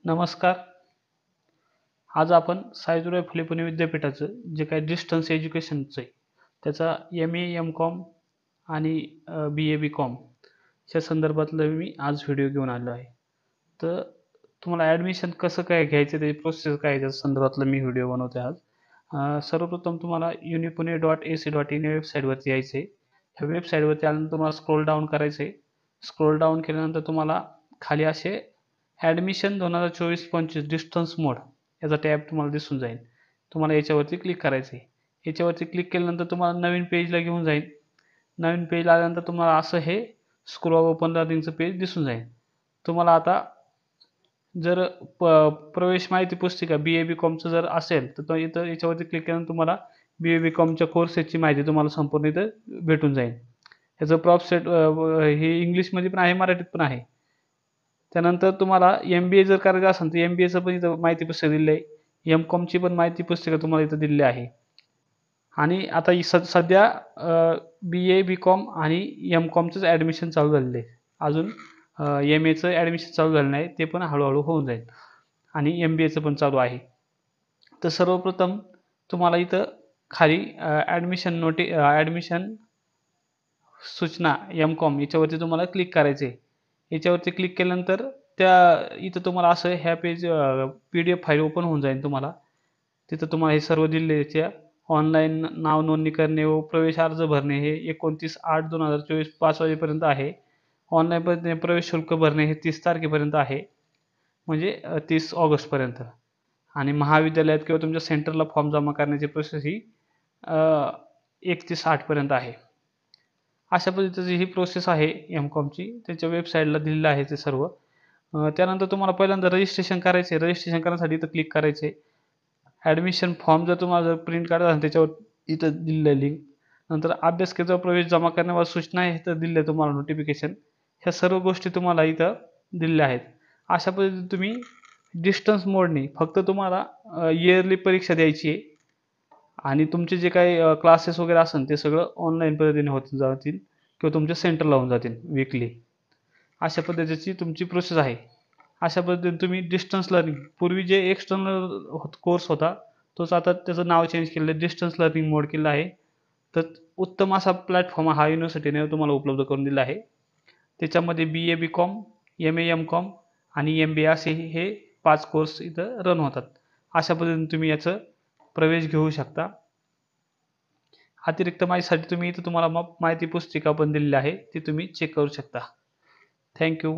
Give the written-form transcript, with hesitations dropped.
नमस्कार. आज आपण सावित्रीबाई फुले पुणे विद्यापीठाचं जे काही डिस्टन्स एज्युकेशनचं आहे, त्याचा एम-ए, एम-कॉम आणि बी-ए, बी-कॉम च्या संदर्भातलं मी आज व्हिडिओ घेऊन आलो आहे. तर तुम्हाला ॲडमिशन कसं काय घ्यायचं, त्याची प्रोसेस काय आहे, त्या संदर्भातला मी व्हिडिओ बनवतो आहे आज. सर्वप्रथम तुम्हाला unipune.ac.in या वेबसाईटवरती यायचं आहे. ह्या वेबसाईटवरती आल्यानंतर तुम्हाला स्क्रोल डाऊन करायचं आहे. स्क्रोल डाऊन केल्यानंतर तुम्हाला खाली असे ॲडमिशन 2024-25 डिस्टन्स मोड याचा टॅब तुम्हाला दिसून जाईल. तुम्हाला याच्यावरती क्लिक करायचं आहे. याच्यावरती क्लिक केल्यानंतर तुम्हाला नवीन पेजला घेऊन जाईल. नवीन पेजला आल्यानंतर तुम्हाला असं हे स्क्रोल ओपन लर्निंगचं पेज दिसून जाईल. तुम्हाला आता जर प्रवेश माहिती पुस्तिका बी-ए, बी-कॉमचं जर असेल तर इथं याच्यावरती क्लिक केल्यानंतर तुम्हाला बी-ए, बी-कॉमच्या कोर्सेसची माहिती तुम्हाला संपूर्ण इथं भेटून जाईल. याचं प्रॉपसेट हे इंग्लिशमध्ये पण आहे, मराठीत पण आहे. त्यानंतर तुम्हाला एम-बी-ए जर करायचं असेल तर एम-बी-एचं पण इथं माहिती पुस्तक दिलेलं आहे. एम-कॉमची पण माहिती पुस्तिका तुम्हाला इथं दिलेली आहे. आणि आता सध्या बी-ए, बी-कॉम आणि एम-कॉमचंच ॲडमिशन चालू झालेलं आहे. अजून एम-एचं ॲडमिशन चालू झालं नाही, ते पण हळूहळू होऊन जाईल. आणि एम-बी-एचं पण चालू आहे. तर सर्वप्रथम तुम्हाला इथं खाली ॲडमिशन सूचना एम-कॉम याच्यावरती तुम्हाला क्लिक करायचं आहे. याच्यावरती क्लिक केल्यानंतर इथं तुम्हाला असं ह्या पेज PDF फाईल ओपन होऊन जाईल तुम्हाला. तिथं तुम्हाला हे सर्व दिलेल्या ऑनलाईन नाव नोंदणी करणे व प्रवेश अर्ज भरणे हे 29/8/2024 5 वाजेपर्यंत आहे. ऑनलाईन पद्धतीने प्रवेश शुल्क भरणे हे 30 तारखेपर्यंत आहे. म्हणजे 30 ऑगस्टपर्यंत. आणि महाविद्यालयात किंवा तुमच्या सेंटरला फॉर्म जमा करण्याची प्रोसेस ही 31/8 पर्यंत आहे. अशा पद्धतीची ही प्रोसेस आहे एम-कॉमची. त्याच्या वेबसाईटला दिलेलं आहे ते सर्व. त्यानंतर तुम्हाला पहिल्यांदा रजिस्ट्रेशन करायचं आहे. रजिस्ट्रेशन करण्यासाठी इथं क्लिक करायचं आहे. ॲडमिशन फॉर्म जर तुम्हाला जर प्रिंट काढायचा असेल त्याच्यावर इथं दिलेलं आहे लिंक. नंतर अभ्यासिकेचा प्रवेश जमा करण्यावर सूचना आहे इथं दिल्या आहे तुम्हाला नोटिफिकेशन. ह्या सर्व गोष्टी तुम्हाला इथं दिलेल्या आहेत. अशा पद्धतीने तुम्ही डिस्टन्स मोडने फक्त तुम्हाला इयरली परीक्षा द्यायची आहे. आणि तुमचे जे काही क्लासेस वगैरे असेल ते सगळं ऑनलाईन पद्धतीने होत जातील किंवा तुमच्या सेंटरला होऊन जातील वीकली. अशा पद्धतीची तुमची प्रोसेस आहे. अशा पद्धतीने तुम्ही डिस्टन्स लर्निंग पूर्वी जे एक्सटर्नल कोर्स होता तोच आता त्याचं नाव चेंज केलेलं आहे, डिस्टन्स लर्निंग मोड केलं आहे. तर उत्तम असा प्लॅटफॉर्म हा युनिव्हर्सिटीने तुम्हाला उपलब्ध करून दिला आहे. त्याच्यामध्ये बी-ए, बी-कॉम, एम-ए, एम-कॉम आणि एम-बी-ए असे हे 5 कोर्स इथं रन होतात. अशा पद्धतीने तुम्ही याचं प्रवेश घेऊ शकता. अतिरिक्त माहितीसाठी तुम्ही इथं तुम्हाला माहिती पुस्तिका पण दिलेली आहे, ती तुम्ही चेक करू शकता. Thank you.